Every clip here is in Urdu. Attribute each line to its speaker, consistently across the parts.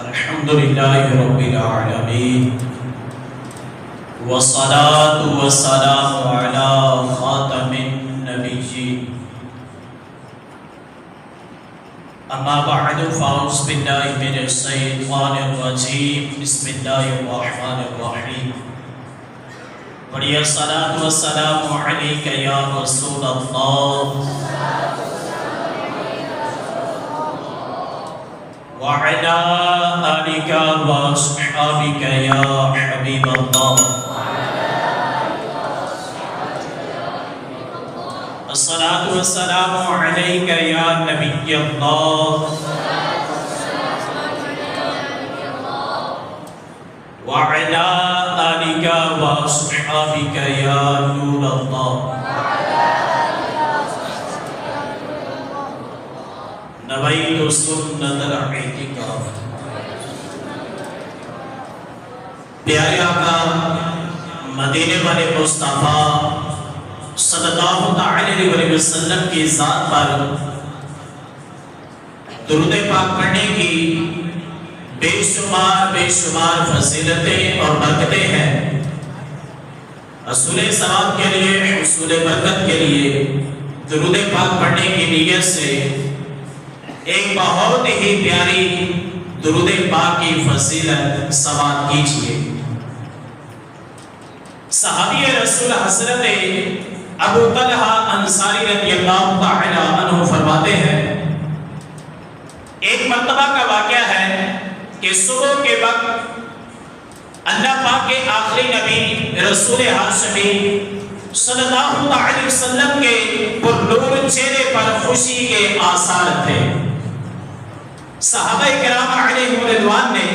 Speaker 1: الحمدللہ رب العالمین والصلاة والسلام علی خاتم النبیین اما بعد فاعوذ باللہ من الشیطان الرجیم بسم اللہ الرحمن الرحیم پڑھیے الصلاة والسلام علیک یا رسول اللہ وعلى آلك وأصحابك يا حبيب الله الصلاة والسلام عليك يا نبي الله وعلى آلك وأصحابك يا نور الله نویت سنت الاعتکاف۔ پیارے آقا مدینے والے مصطفیٰ صلی اللہ علیہ وسلم کی ذات پر درود پاک پڑھنے کی بے شمار فضیلتیں اور برکتیں ہیں۔ حصول ثواب کے لیے، حصول برکت کے لیے درود پاک پڑھنے کی نیت سے ایک بہت ہی پیاری درود پاک کی فضیلت سماعت کیجئے۔ صحابی رسول حضرت ابو طلحہ انصاری رضی اللہ تعالی عنہ فرماتے ہیں، ایک مرتبہ کا واقعہ ہے کہ صبح کے وقت اللہ پاک کے آخری نبی رسول ہاشمی صلی اللہ علیہ وسلم کے پرنور چہرے پر خوشی کے آثار تھے۔ صحابہ کرام علیہم رضوان نے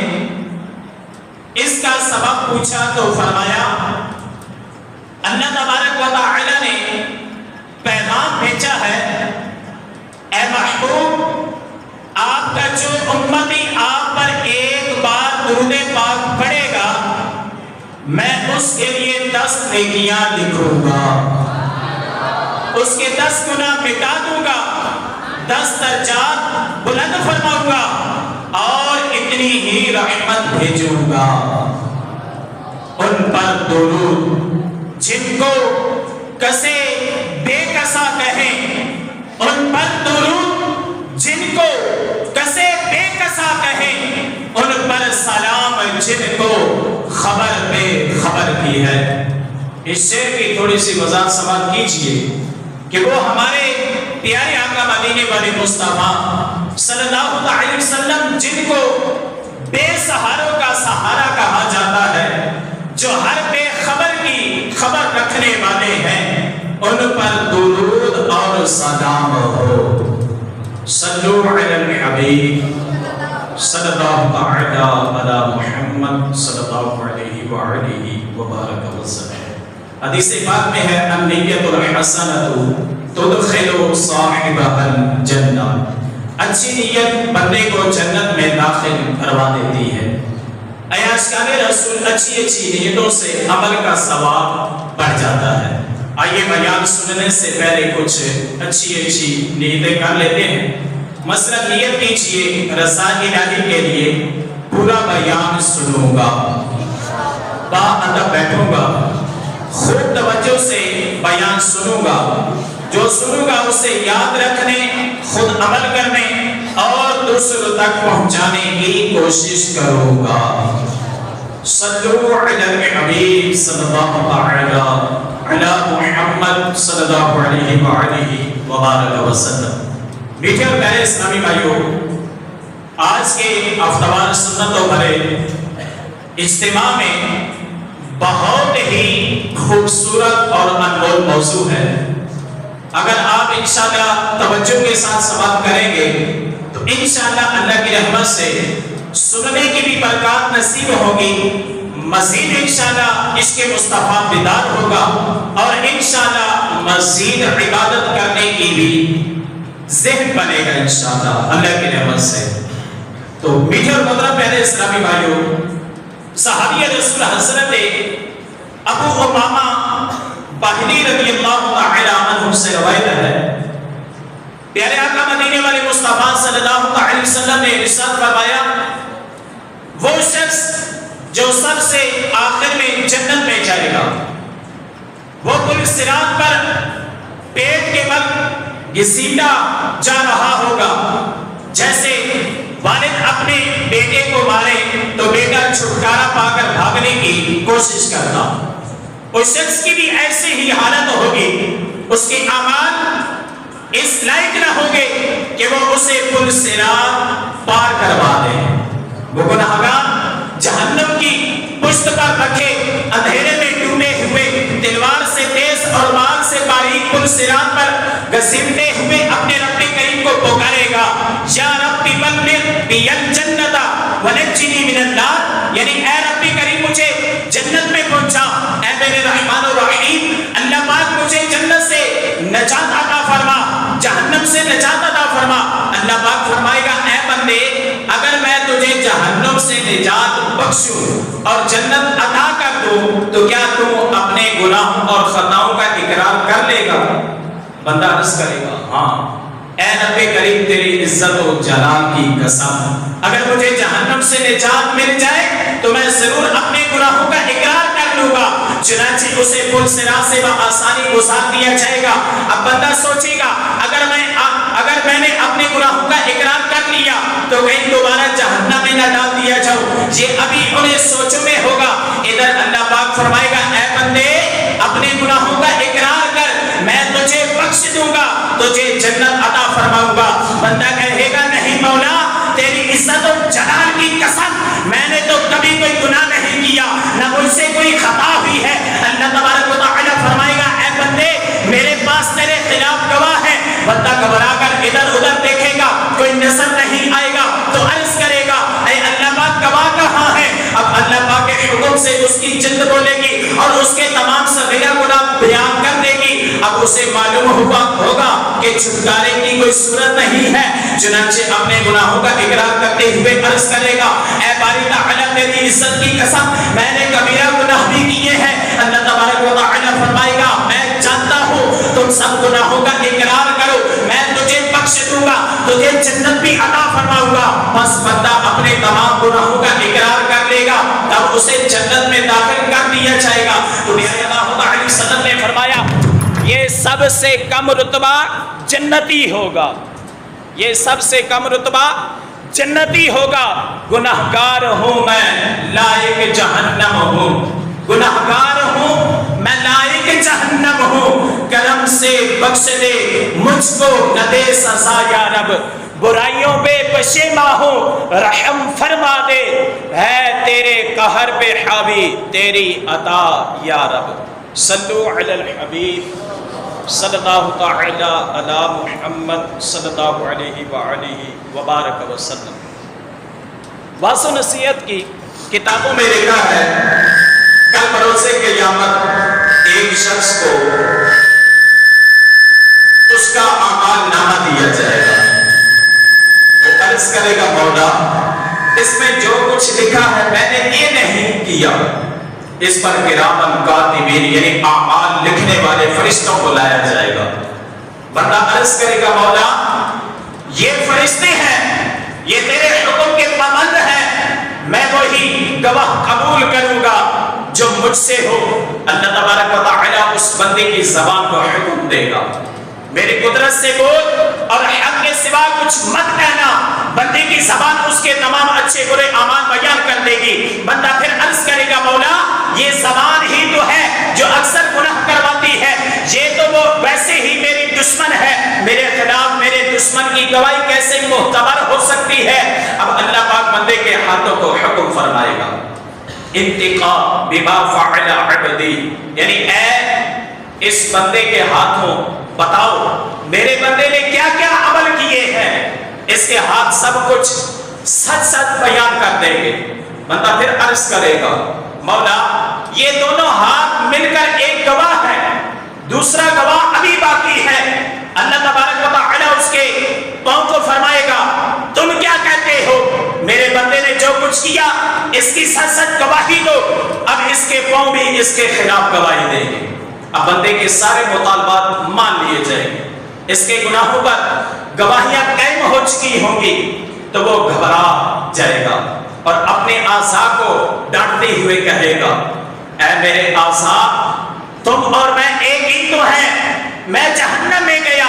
Speaker 1: اس کا سبب پوچھا تو فرمایا اللہ تبارک و تعالی نے پیغام بھیجا ہے، اے محبوب آپ کا جو امتی آپ پر ایک بار درود پاک پڑھے گا میں اس کے لیے 10 نیکیاں لکھوں گا، اس کے 10 گناہ مٹا دوں گا، 10 درجات بلند فرماؤں گا اور اتنی ہی رحمت بھیجوں گا۔ ان پر درود جن کو کسے بے کسا کہیں، ان پر درود جن کو کسے بے کسا کہیں، ان پر سلام جن کو خبر پہ خبر کی ہے۔ اس شعر کی تھوڑی سی وضاحت سماعت کیجئے کہ وہ ہمارے پیارے آقا مدینے والے مصطفیٰ صلی اللہ علیہ وسلم جن کو بے سہاروں کا سہارا کہا جاتا ہے، جو ہر بے خبر کی خبر رکھنے والے ہیں، ان پر درود اور سلام ہو۔ صلو علی الحبیب صلی اللہ علی محمد صلی اللہ علیہ وآلہ وبارک وسلم۔ حدیث پاک میں ہے النیت الحسنۃ تدخل صاحبها الجنہ، اچھی نیت بندے کو جنت میں داخل کروا دیتی ہے۔ اے عاشقان رسول، اچھی نیتوں سے عمل کا ثواب بڑھ جاتا ہے۔ آئیے بیان سننے سے پہلے کچھ اچھی نیتیں کر لیتے ہیں۔ مثلا نیت کیجئے رضا الہی کے لیے پورا بیان سنوں گا، با ادب بیٹھوں گا، خوب توجہ سے بیان سنوں گا، جو سنوں گا اسے یاد رکھنے، خود عمل کرنے اور دوسروں تک پہنچانے کی کوشش کروں گا۔ صلو علی الحبیب صلی اللہ علی محمد صلی اللہ علیہ وآلہ وبارک وسلم۔ میٹھے اور پیارے اسلامی بھائیوں، آج کے ہفتوار سنتوں بھرے اجتماع میں بہت ہی خوبصورت اور انمول موضوع ہے۔ اگر آپ انشاءاللہ توجہ کے ساتھ سماعت کریں گے تو انشاءاللہ اللہ کی رحمت سے سننے کی بھی برکات نصیب ہوگی، مزید انشاءاللہ اس کے مصطفیٰ بیدار ہوگا اور انشاءاللہ مزید عبادت کرنے کی بھی ذہن بنے گا انشاءاللہ اللہ کی رحمت سے۔ تو میٹھے اور محترم پیارے اسلامی بھائیوں، صحابی رسول حضرت ابو امامہ باہلی رضی اللہ تعالی عنہ سے روایت ہے، پیارے آقا مدینے والے مصطفیٰ صلی اللہ علیہ وسلم نے ارشاد فرمایا سب سے آخر میں جنت میں جائے گا، وہ پل صراط پر پیٹ کے بل گھسیٹا جا رہا ہوگا، جیسے والد اپنے بیٹے کو مارے تو بیٹا چھٹکارا پا کر بھاگنے کی کوشش کرتا، اس شخص کی بھی ایسی ہی حالت ہوگی، اس کے اعمال اس لائق نہ ہوگے کہ وہ اسے پل صراط پار کروا دیں۔ وہ گناہگار جہنم کی پشت پر رکھے اندھیرے میں ڈوبے ہوئے تلوار سے تیز اور مار سے باریک پل صراط پر گھسیٹتے ہوئے اپنے رب کریم کو پکارے گا، یا ربی بلغ بی الجنت ونجنی من النار، یعنی اے رب کریم مجھے جنت میں پہنچا، اے میرے رحمان الرحیم اللہ پاک مجھے جنت سے نجات عطا فرما، جہنم سے نجات عطا فرما۔ اللہ پاک فرمائے گا اے بندے اگر میں تجھے جہنم سے نجات بخشوں اور جنت عطا کر دوں تو کیا تم اپنے گناہوں اور خطاؤں کا اقرار کر لے گا؟ بندہ عرض کرے گا ہاں اے رب کریم تیری عزت و جلال کی قسم، اگر مجھے جہنم سے نجات مل جائے تو میں ضرور اپنے گناہوں کا اقرار کر لوں گا۔ چنانچہ اسے پل صراط سے بآسانی گزار دیا جائے گا۔ اب بندہ سوچے گا اگر میں نے اپنے گناہوں کا اقرار کر لیا تو کہیں دوبارہ جہنم میں نہ ڈال دیا جاؤں، یہ ابھی انہیں سوچوں میں ہوگا۔ ادھر اللہ پاک فرمائے گا اے بندے اپنے گناہوں کا اقرار کر، میں تجھے بخش دوں گا، تجھے جنت عطا فرماؤں گا۔ بندہ کہے گا نہیں مولا تیری عزت و جلال کی قسم میں نے تو کبھی کوئی گناہ نہیں کیا، نہ مجھ سے کوئی خطا ہوئی ہے۔ اللہ تبارک و تعالی فرمائے گا اے بندے میرے پاس تیرے خلاف گواہ ہے۔ بندہ گھبرا کر ادھر ادھر دیکھے گا کوئی نظر نہیں آئے گا تو عرض کرے گا اے اللہ پاک گواہ کہاں ہے؟ اب اللہ پاک کے حکم سے اس کی جلد بولے گی اور اس کے تمام صغیرہ گناہ بیان کر دے گی۔ اب اسے معلوم ہوگا کہ چھٹکارے کی کوئی صورت نہیں ہے، چنانچہ اپنے گناہوں کا اقرار کرتے ہوئے عرض کرے گا اے باری تعالی تیری عزت کی قسم میں نے کبیرہ گناہ بھی کیے ہیں۔ اللہ تبارک و تعالی فرمائے گا میں جانتا ہوں تم سب گناہوں کا اقرار کرو، میں تجھے بخش دوں گا، تجھے جنت بھی عطا فرماؤں گا۔ بس بندہ اپنے تمام گناہوں کا اقرار کر لے گا تب اسے جنت میں داخل کر دیا جائے گا۔ تو نبی اللہ علیہ وسلم نے فرمایا یہ سب سے کم رتبہ جنتی ہوگا، یہ سب سے کم رتبہ جنتی ہوگا۔ گناہگار ہوں میں لائق جہنم ہوں، گناہگار ہوں میں لائق جہنم ہوں، کرم سے بخش دے مجھ کو نہ دے سزا یا رب، برائیوں پہ پشیماں ہوں رحم فرما دے، ہے تیرے قہر پہ حاوی تیری عطا یا رب۔ صلو علی الحبیب صلی اللہ تعالی علی محمد صلی اللہ علیہ وآلہ وبارک وسلم۔ واعظ و نصیحت کی کتابوں میں لکھا ہے کل بروز قیامت ایک شخص کو اس کا اعمال نامہ دیا جائے گا، وہ عرض کرے گا مولا اس میں جو کچھ لکھا ہے میں نے یہ نہیں کیا۔ اس پر کرامن کاتبین یعنی اعمال لکھنے والے فرشتوں کو لایا جائے گا۔ بندہ عرض کرے گا مولا یہ فرشتے ہیں، یہ تیرے حکم کے پابند ہیں، میں وہی گواہ قبول کروں گا جو مجھ سے ہو۔ اللہ تبارک و تعالی اس بندے کی زبان کو حکم دے گا میری قدرت سے بول اور حق کے سوا کچھ مت کہنا۔ بندے کی زبان اس کے تمام اچھے برے اعمال بیان کر دے گی۔ بندہ پھر عرض کرے گا مولا یہ زبان ہی تو ہے جو اکثر گناہ کرواتی ہے، یہ تو وہ ویسے ہی میری دشمن ہے، میرے خلاف میرے دشمن کی گواہی کیسے معتبر ہو سکتی ہے؟ اب اللہ پاک بندے کے ہاتھوں کو حکم فرمائے گا انتقام بما فعل عبدی، یعنی اے اس بندے کے ہاتھوں بتاؤ میرے بندے نے کیا کیا عمل کیے ہیں۔ اس کے ہاتھ سب کچھ سچ سچ بیان کر دیں گے۔ بندہ پھر عرض کرے گا مولا یہ دونوں ہاتھ مل کر ایک گواہ ہے، دوسرا گواہ ابھی باقی ہے۔ اللہ تبارک و تعالی اس کے پاؤں کو فرمائے گا تم کیا کہتے ہو؟ میرے بندے نے جو کچھ کیا اس کی سچ سچ گواہی دو۔ اب اس کے پاؤں بھی اس کے خلاف گواہی دیں گے۔ اب بندے کے سارے مطالبات مان لیے جائیں گے، اس کے گناہوں پر گواہیاں قائم ہو چکی ہوں گی تو وہ گھبرا جائے گا اور اپنے اعضاء کو ڈانٹتے ہوئے کہے گا اے میرے اعضاء تم اور میں ایک ہی تو ہیں، میں جہنم میں گیا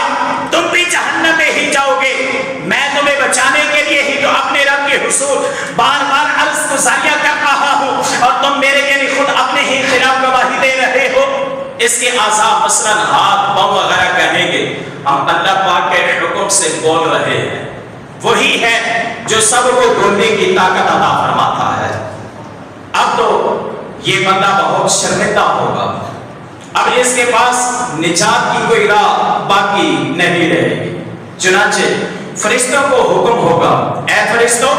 Speaker 1: تم بھی جہنم میں ہی جاؤ گے، میں تمہیں بچانے کے لیے ہی تو اپنے رب کے حضور بار بار عرض گزاریاں کر رہا ہوں اور تم میرے یعنی خود اپنے ہی خلاف گواہی دے رہے ہو۔ اس کے اعضاء مثلا ہاتھ پاؤں وغیرہ کہیں گے ہم اللہ پاک کے حکم سے بول رہے ہیں، وہی ہے جو سب کو بولنے کی طاقت عطا فرماتا ہے۔ اب تو یہ بندہ بہت شرمندہ ہوگا، اب اس کے پاس نجات کی کوئی راہ باقی نہیں رہے گی۔ چنانچہ فرشتوں کو حکم ہوگا اے فرشتوں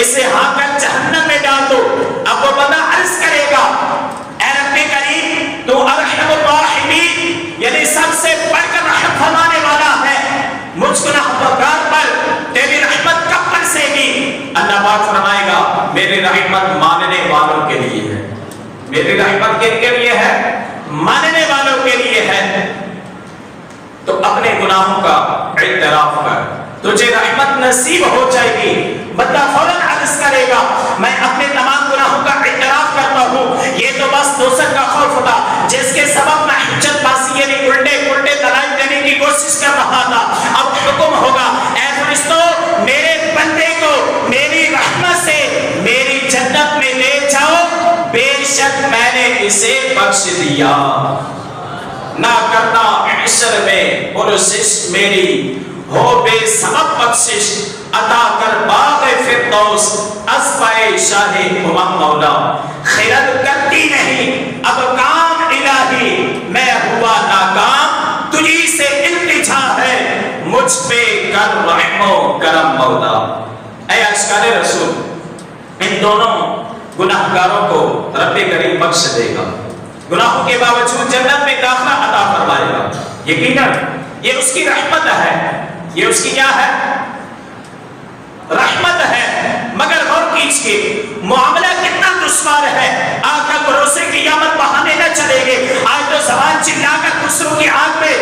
Speaker 1: اسے ہانک کر جہنم میں ڈال دو۔ اب وہ بندہ عرض کرے گا اے رب کریم تو ارحم الراحمین یعنی سب سے بڑھ کر رحم فرمانے والا ہے، مجھ گنہگار پر تیری رحمت کب برسے گی؟ اللہ پاک فرمائے گا میری رحمت ماننے والوں کے لیے ہے، میری رحمت کن کے لیے ہے؟ ماننے والوں کے لیے ہے۔ تو اپنے گناہوں کا اعتراف کر، تجھے رحمت نصیب ہو جائے گی۔ بندہ فوراً عرض کرے گا میں اپنے تمام گناہوں کا اعتراف کرتا ہوں، یہ تو بس دوزخ کا خوف تھا جس کے سبب میں حجت بازی یعنی الٹے دلائل دینے کی کوشش کر رہا تھا۔ اب حکم ہوگا اے فرشتوں میرے بندے کو میری رحمت سے میری جنت میں لے جاؤ، بے شک میں نے اسے بخش دیا، نہ کرنا حشر میں پرسش میری، ہو بے سبب بخشش عطا کر باغ فردوس اسبائے شاہ امم مولا۔ خیرت کرتی نہیں اب کام الہی، میں ہوا ناکام تجھی سے التجا ہے، مجھ پہ کر رحم و کرم مولا۔ اے اشکار رسول ان دونوں گناہگاروں کو رب کریم بخش دے گا، گناہوں کے باوجود جنت میں داخلہ عطا فرمائے گا۔ یقیناً یہ اس کی رحمت ہے، یہ اس کی کیا ہے؟ رحمت ہے۔ مگر غور کیجئے معاملہ کتنا دشوار ہے، آگ کا بھروسے قیامت بہانے نہ چلے گے۔ آج تو زبان چلا کر دوسروں کی آگ میں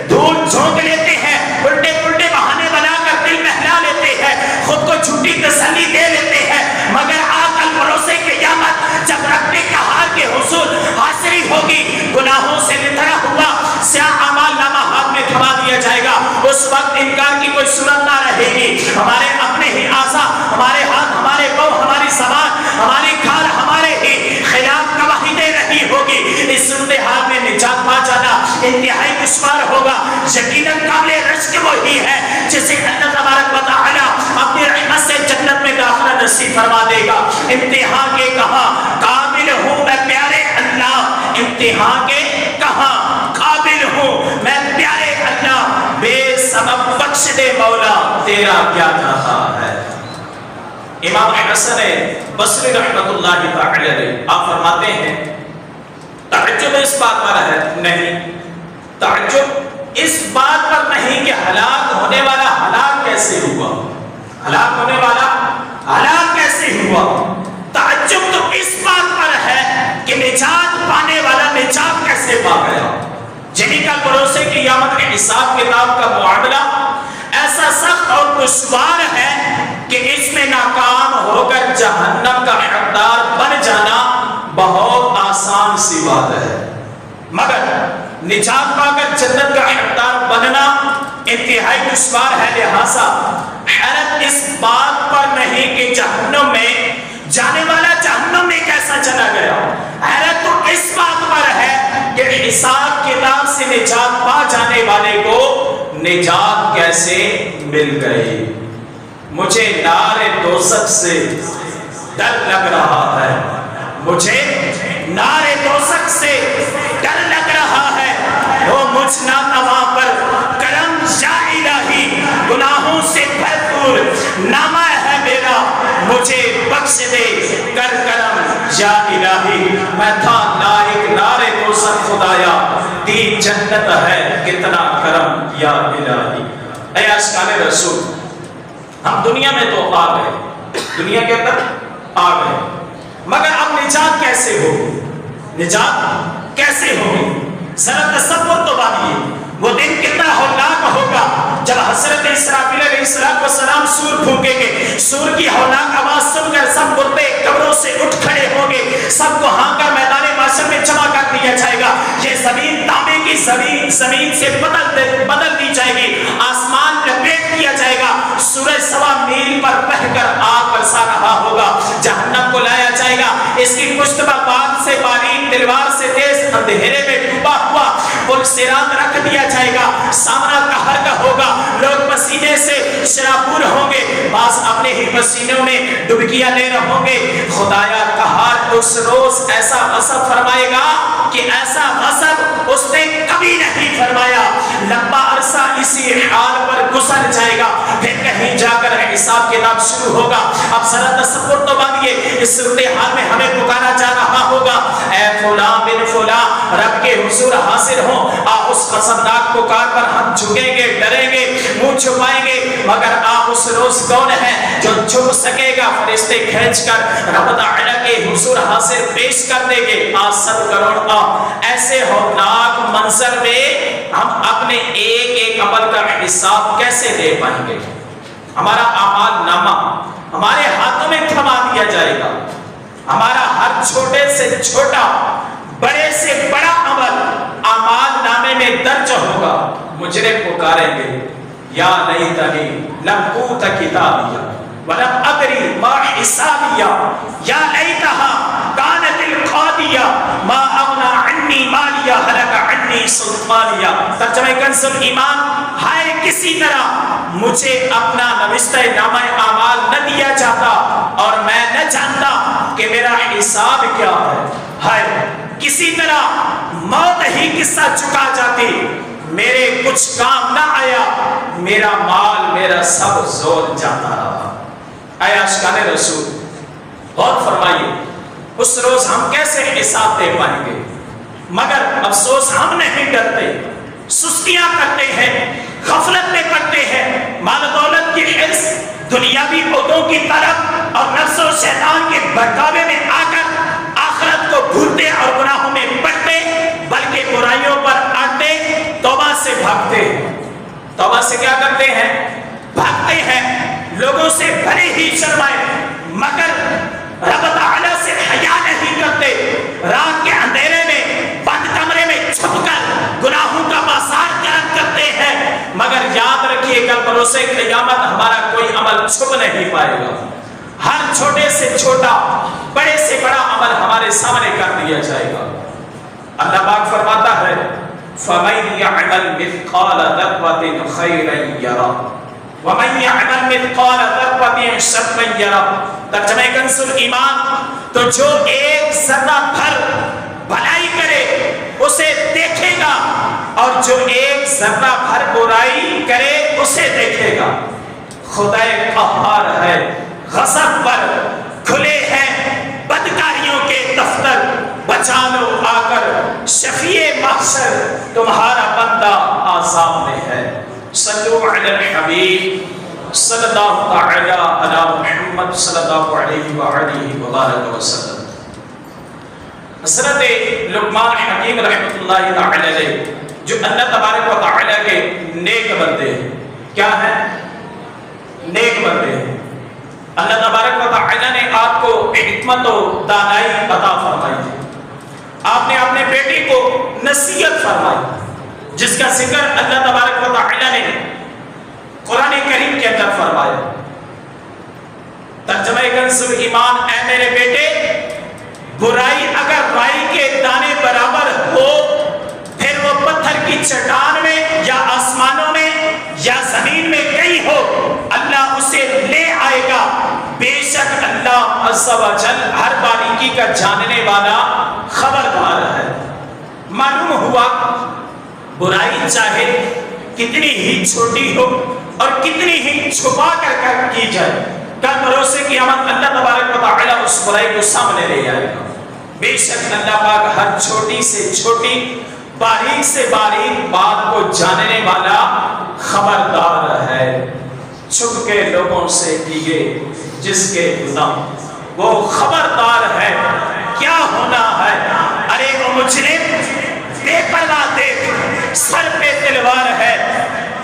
Speaker 1: دھول جھونک لیتے ہیں، الٹے بہانے بنا کر دل بہلا لیتے ہیں، خود کو جھوٹی تسلی دے لیتے ہیں، مگر آگ کا بھروسے قیامت جب رب قہار کے حضور حاضری ہوگی، گناہوں سے لتڑا ہوا سیاہ اعمال نامہ ہاتھ میں تھما دیا جائے گا، اس وقت انکار کی کوئی صورت نہ رہے گی۔ ہمارے اپنے ہی اعضاء، ہمارے ہاتھ، ہمارے پاؤں، ہماری زبان، ہماری کھال ہمارے ہی خلاف گواہی دے رہی ہوگی۔ اس صورتحال میں نجات پا جانا انتہائی دشوار ہوگا۔ یقیناً قابل رشک وہی ہے جسے اللہ تبارک و تعالی اپنی رحمت سے جنت میں داخلہ نصیب فرما دے گا۔ امتحان کے کہاں قابل ہوں میں پیارے اللہ، امتحان کے کہاں قابل ہوں میں پیارے اللہ، بے سبب بخش دے مولا تیرا کیا چاہتا ہے۔ امام حسن بصری رحمت اللہ تعالی علیہ آپ فرماتے ہیں تعجب اس بات پر ہے نہیں، تعجب اس بات پر نہیں کہ ہلاک ہونے والا ہلاک کیسے ہوا، ہلاک ہونے والا ہلاک کیسے ہوا، تعجب تو اس بات پر ہے کہ نجات پانے والا نجات کیسے پا گیا۔ جنہیں کا بھروسے قیامت کے حساب کتاب کا معاملہ ایسا سخت اور دشوار ہے کہ اس میں ناکام ہو کر جہنم کا حقدار بن جانا بہت آسان سی بات ہے، مگر نجات پا کر جنت کا حقدار بننا انتہائی دشوار ہے۔ لہذا حیرت اس بات پر نہیں کہ جہنم میں جانے والا جہنم میں کیسا چلا گیا، حیرت تو اس بات پر ہے کہ حساب کتاب سے نجات پا جانے والے کو نجات کیسے مل گئی۔ مجھے نار دوزخ سے ڈر لگ رہا ہے، مجھے نار دوزخ سے ڈر لگ رہا ہے، وہ مجھ ناتواں پر کرم یا الہی، گناہوں سے بھرپور نامہ ہے میرا، مجھے بخش دے کر کرم یا الہی۔ میں تھا لائق نار دوزخ خدایا، دی جنت ہے کتنا کرم یا الہی۔ اے اشکال رسول ہم دنیا میں تو آ گئے، دنیا کے اندر آ گئے، مگر اب نجات کیسے ہوگی، نجات کیسے ہوگی؟ ذرا تصور تو بانیے وہ دن کتنا ہولناک ہوگا جب حضرت اسرافیل علیہ السلام سور پھونکیں گے، سور کی ہولناک آواز سن کر سب مرتے زمین سے بدل دی جائے گی، آسمان لپیٹ دیا جائے گا، سورج 1.25 میل پر بہ کر آگ برسا رہا ہوگا، جہنم کو لایا جائے گا، اس کی پشت پر بال سے باریک تلوار سے تیز اندھیرے میں ڈوبا ہوا پل صراط رکھ دیا جائے گا، سامنا قہر کا ہوگا، لوگ پسینے سے شرابور ہوں گے، بعض اپنے ہی پسینوں میں ڈبکیاں لے رہے ہوں گے۔ خدایا قہار اس روز ایسا غضب فرمائے گا کہ ایسا غضب اس نے کبھی نہیں فرمایا، لمبا عرصہ اسی حال پر گزر جائے گا، پھر کہیں جا کر حساب کتاب شروع ہوگا۔ اب ذرا تصور تو بنیے، اس صورتحال میں ہمیں پکارا جا رہا ہوگا، اے فلاں بن فلاں، رب کے حضور حاضر ہوں، اس خطرناک پکار پر ہم جھکیں گے، ڈریں گے، منہ چھپائیں گے، مگر اس روز کون ہے جو چھپ سکے گا؟ فرشتے کھینچ کر رب تعالی کے حضور حاضر پیش کر دیں گے۔ 7 کروڑ ایسے ہولناک منظر میں ہم اپنے ایک ایک عمل کا حساب کیسے دے پائیں گے؟ ہمارا اعمال نامہ ہمارے ہاتھوں میں تھما دیا جائے گا، ہمارا ہر چھوٹے سے چھوٹا، بڑے سے بڑا عمل اعمال نامے میں درج ہوگا۔ مجرم پکاریں گے، یا لیتنی لم اوت کتابیا ولم ادری ما حسابیا یا لیتہا کانت القاضیہ ما اغنی عنی مالیا ہلک عنی سلطانیہ۔ ترجمہ کنز الایمان، ہائے کسی طرح مجھے اپنا نوشتہ نامہ اعمال نہ دیا جاتا اور میں نہ جانتا کہ میرا حساب کیا ہے، ہائے کسی طرح موت ہی قصہ چکا جاتی، میرے کچھ کام نہ آیا، میرا مال میرا سب زور جاتا رہا۔ اے عاشقان رسول، غور فرمائیے، اس روز ہم کیسے حساب دے پائیں گے؟ مگر افسوس ہم نہیں ڈرتے، سستیاں کرتے ہیں، غفلت میں پڑتے ہیں، مال دولت کی حرص، دنیاوی عہدوں کی طلب اور نفس و شیطان کے بہکاوے میں آ کر آخرت کو بھولتے اور گناہوں میں پڑتے، بلکہ برائیوں پر اڑتے، توبہ سے بھاگتے ہیں۔ توبہ سے کیا کرتے ہیں؟ بھاگتے ہیں، لوگوں سے بھلے ہی شرمائے مگر رب تعالیٰ سے حیا نہیں کرتے، رات کے اندھیرے میں بند کمرے میں چھپ کر گناہوں کا بازار گرم کرتے ہیں، مگر یاد رکھیے کل بروز قیامت ہمارا کوئی عمل چھپ نہیں پائے گا، ہر چھوٹے سے چھوٹا، بڑے سے بڑا عمل ہمارے سامنے کر دیا جائے گا۔ اللہ پاک فرماتا ہے فَمَن يَعْمَلْ مِثْقَالَ ذَرَّةٍ خَيْرًا يَرَهُ وَمَن يَعْمَلْ مِثْقَالَ ذَرَّةٍ شَرًّا يَرَهُ۔ ترجمہ کنز الایمان، تو جو ایک ذرہ بھر بھلائی کرے اسے دیکھے گا اور جو ایک ذرہ بھر برائی کرے اسے دیکھے گا۔ خدا قہار ہے، غضب پر کھلے ہیں بدکاریوں کے دفتر، بچا لو آ کر شفیع محشر، تمہارا بندہ عذاب میں ہے۔ صلو علی الحبیب صلی اللہ تعالی علی محمد صلی اللہ علیہ وآلہ وبارک وسلم۔ حضرت لقمان حکیم رحمۃ اللہ تعالی علیہ، جو اللہ تبارک و تعالی کے نیک بندے ہیں، کیا ہیں؟ نیک بندے ہیں۔ اللہ تبارک و تعالی نے آپ کو حکمت و دانائی عطا فرمائی ہے، آپ نے اپنے بیٹے کو نصیحت فرمائی جس کا ذکر اللہ تبارک و تعالی نے قرآن کریم کے اندر فرمایا۔ ترجمہ کنز الایمان، اے میرے بیٹے، برائی اگر رائی کے دانے برابر ہو، پھر وہ پتھر کی چٹان میں یا آسمانوں میں یا زمین میں کہیں ہو، اللہ اسے لے آئے گا۔ بے شک اللہ عز و جل ہر باریکی کا جاننے والا خبردار ہے۔ معلوم ہوا برائی چاہے کتنی ہی چھوٹی ہو اور کتنی ہی چھپا کر کی جائے، کل بروز قیامت اللہ تبارک و تعالی اس برائی کو سامنے لے آئے گا۔ بے شک اللہ پاک ہر چھوٹی سے چھوٹی، باریک سے باریک بات کو جاننے والا خبردار ہے۔ چھپ کے لوگوں سے کیے جس کے گناہ، وہ خبردار ہے کیا ہونا ہے۔ ارے وہ مجرم بے پرواہ دیکھ، سر پہ تلوار ہے،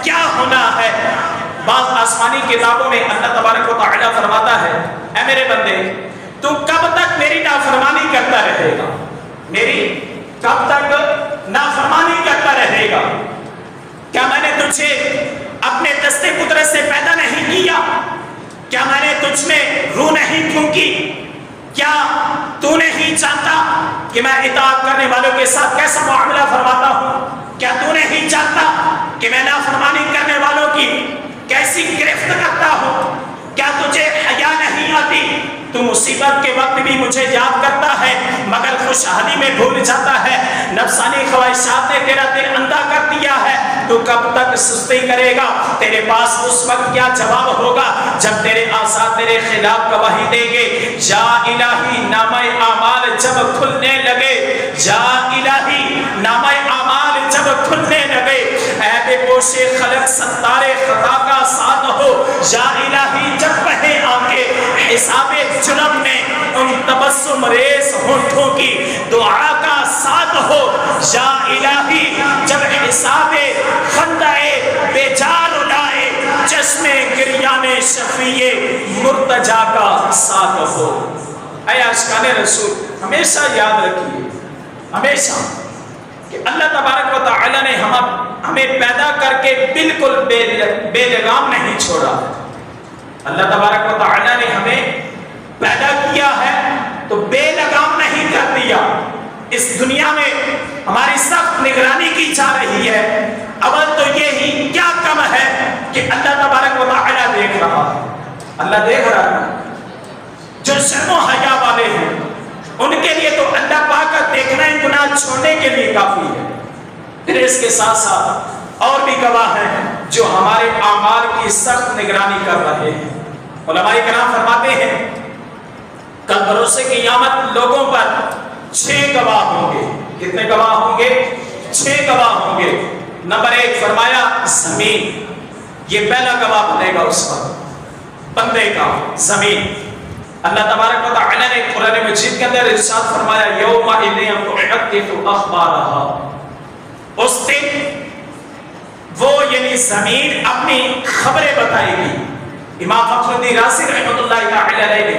Speaker 1: کیا ہونا ہے۔ بعض آسمانی کتابوں میں اللہ تبارک و تعالی فرماتا ہے، اے میرے بندے، تو کب تک میری نافرمانی کرتا رہے گا؟ میری کب تک نافرمانی کرتا رہے گا؟ کی؟ کیا تو نہیں جانتا کہ میں اطاعت کرنے والوں کے ساتھ کیسا معاملہ فرماتا ہوں؟ کیا تو نہیں جانتا کہ میں نافرمانی کرنے والوں کی کیسی گرفت کرتا ہوں؟ کیا تجھے حیا نہیں آتی؟ تو مصیبت کے وقت بھی مجھے یاد کرتا ہے مگر خوشحالی میں بھول جاتا ہے۔ نفسانی خواہشات نے تیرا دل اندھا کر دیا ہے، تو کب تک سستی کرے گا؟ تیرے پاس اس وقت کیا جواب ہوگا جب تیرے اعضاء تیرے خلاف گواہی دیں گے؟ یا الہی نامہ اعمال جب کھلنے لگے، یا الہی نامہ اعمال جب کھلنے لگے، عیب پوش خلق ستار خطا کا ساتھ ہو، یا الہی جب بہے آنکھیں حساب جرم میں ان تبسم ریز ہونٹوں کی دعا کا ساتھ ہو، یا الہی جب حساب خندہ بیجار اڑائے چشم گریان شفیع مرتجا کا ساتھ ہو۔ اے عاشقان رسول، ہمیشہ یاد رکھیے، ہمیشہ کہ اللہ تبارک و تعالی نے ہمیں پیدا کر کے بالکل بے لگام نہیں چھوڑا۔ اللہ تبارک و تعالی نے ہمیں پیدا کیا ہے تو بے لگام نہیں کر دیا۔ اس دنیا میں ہماری سخت نگرانی کی جا رہی ہے۔ اول تو یہی کیا کم ہے کہ اللہ تبارک و تعالی دیکھ رہا ہے، اللہ دیکھ رہا ہے۔ جو شرم و حیا والے ہیں ان کے لیے تو اللہ پاک کا دیکھنا ہی گناہ چھوڑنے کے لیے کافی ہے۔ پھر اس کے ساتھ ساتھ اور بھی گواہ ہیں جو ہمارے اعمال کی سخت نگرانی کر رہے ہیں۔ علماء کرام فرماتے ہیں کل بروز قیامت لوگوں پر 6 گواہ ہوں گے۔ کتنے گواہ ہوں گے؟ 6 گواہ ہوں گے۔ نمبر 1 فرمایا زمین، یہ پہلا گواہ بنے گا اس وقت بندے کا، زمین۔ اللہ تبارک و تعالی نے قرآن مجید کے اندر ارشاد فرمایا یومئذ تحدث اخبارہا، اس دن وہ یعنی زمین اپنی خبریں بتائے گی۔ امام فخر الدین رازی رحمۃ اللہ تعالی علیہ نے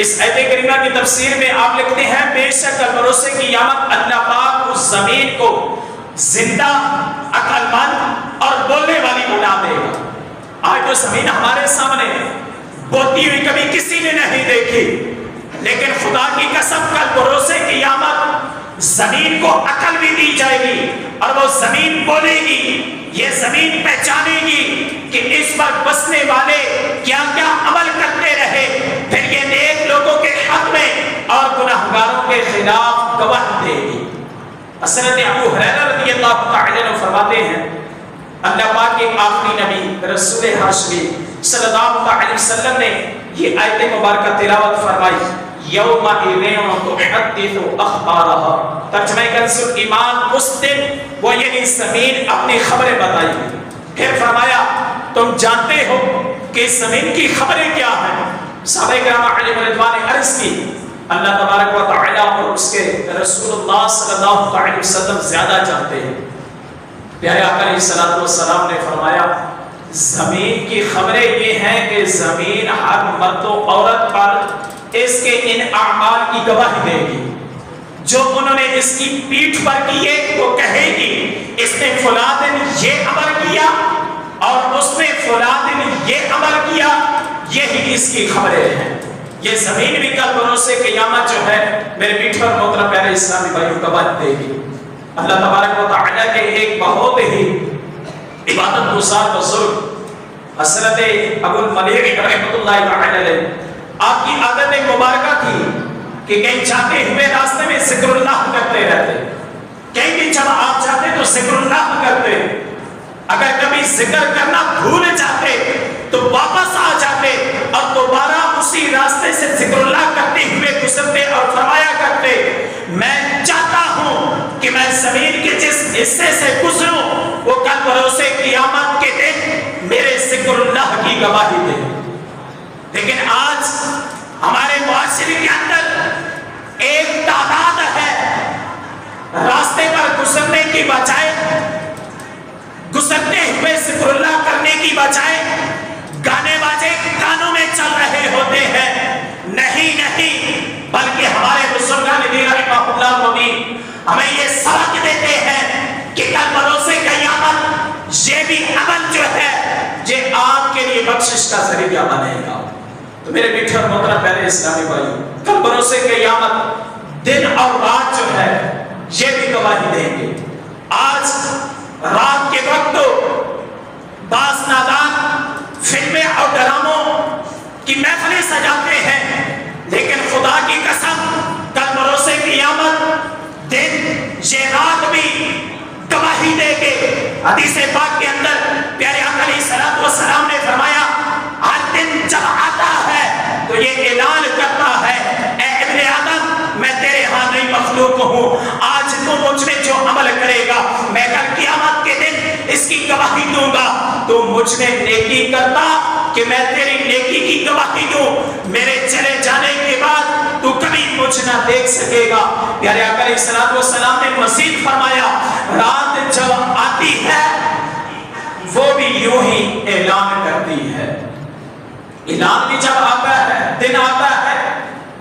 Speaker 1: اس آیت کریمہ کی تفسیر میں آپ لکھتے ہیں بے شک بروز قیامت اللہ پاک اس زمین کو زندہ، عقل مند اور بولنے والی بنا دے گا۔ آج تو زمین ہمارے سامنے بولتی ہوئی کبھی کسی نے نہیں دیکھی، لیکن خدا کی قسم کل بروز قیامت زمین کو عقل بھی دی جائے گی اور وہ زمین بولے گی، یہ زمین پہچانے گی کہ اس پر بسنے والے کیا کیا عمل کرتے رہے، پھر یہ نیک لوگوں کے حق میں اور گناہگاروں کے خلاف گواہ دے گی۔ حضرت ابو ہریرہ رضی اللہ تعالی عنہ فرماتے ہیں اللہ پاک کے آخری نبی رسول ہاشمی صلی اللہ علیہ وسلم نے یہ آیت مبارکہ تلاوت فرمائی یومئذ تحدث اخبارہا، ترجمہ کنز ایمان اس دن وہ یعنی زمین اپنی خبریں بتائے گی۔ پھر فرمایا تم جانتے ہو کہ زمین کی خبریں کیا ہیں؟ صحابہ کرام علیہ رضوان نے عرض کی اللہ تبارک و تعالی اور اس کے رسول اللہ صلی اللہ علیہ وسلم زیادہ جانتے ہیں۔ پیارے آقا علیہ الصلوۃ والسلام نے فرمایا زمین کی خبریں یہ ہیں کہ زمین ہر مرد و عورت پر اس کے ان اعمال کی گواہی دے گی۔ جو انہوں نے اس کی پیٹھ پر کیے وہ کہے گی اس نے فلاں دن یہ عمل کیا اور اس نے فلاں دن یہ عمل کیا، یہی اس کی خبریں ہیں۔ یہ زمین بھی کل بروز قیامت جو ہے میرے پیٹھ پر محترم پیارے اسلامی بھائیوں گواہی دے گی۔ اللہ تبارک و تعالی کے ایک بہت ہی عبادت گزار بزرگ حضرت ابو الملیح رحمۃ اللہ تعالی علیہ، آپ کی عادت مبارکہ تھی کہ کہیں جاتے ہوئے راستے میں ذکر اللہ کرتے رہتے، کہیں بھی جب آپ جاتے تو ذکر اللہ کرتے، اگر کبھی ذکر کرنا بھول جاتے تو واپس آ جاتے اور دوبارہ اسی راستے سے ذکر اللہ کرتے ہوئے گزرتے اور فرمایا کرتے میں چاہتا ہوں کہ میں زمین کے جس حصے سے گزروں وہ کل بروز قیامت کے دن میرے ذکر اللہ کی گواہی دے۔ لیکن آج ہمارے معاشرے کے اندر ایک تعداد ہے راستے پر گزرنے کی بجائے، گزرتے ہوئے ذکر اللہ کرنے کی بجائے گانے باجے کانوں میں چل رہے ہوتے ہیں۔ نہیں بلکہ ہمارے بزرگان دین رحمہ اللہ بھی ہمیں یہ سبق دیتے ہیں کہ کل بروز قیامت یہ بھی عمل جو ہے یہ آپ کے لیے بخشش کا ذریعہ بنے گا۔ تو میرے میٹھے اور محترم پیارے اسلامی بھائیوں، کل بروز قیامت دن اور رات جو ہے یہ بھی گواہی دیں گے۔ آج رات کے وقت بعض نادان فلمیں اور ڈراموں کی محفلیں سجاتے ہیں، لیکن خدا کی قسم کل بروز قیامت دن یہ رات بھی گواہی دے گے۔ حدیث پاک کے اندر پیارے آقا علیہ الصلوۃ والسلام نے فرمایا، ہر دن جب آتا ہے تو یہ اعلان کرتا ہے، اے ابن آدم میں تیرے ہاں نئی مخلوق ہوں، آج تو مجھ میں جو عمل کرے گا میں کل قیامت کے دن اس کی گواہی دوں گا۔ تو مجھ میں نیکی کرتا کہ میں تیری نیکی کی گواہی دوں، میرے چلے جانے کے بعد تو کبھی مجھ نہ دیکھ سکے گا۔ پیارے آقا علیہ الصلوۃ والسلام نے مزید فرمایا، رات جب آتی ہے وہ بھی یوں ہی اعلان کرتی ہے۔ اعلان بھی جب آتا ہے، دن آتا ہے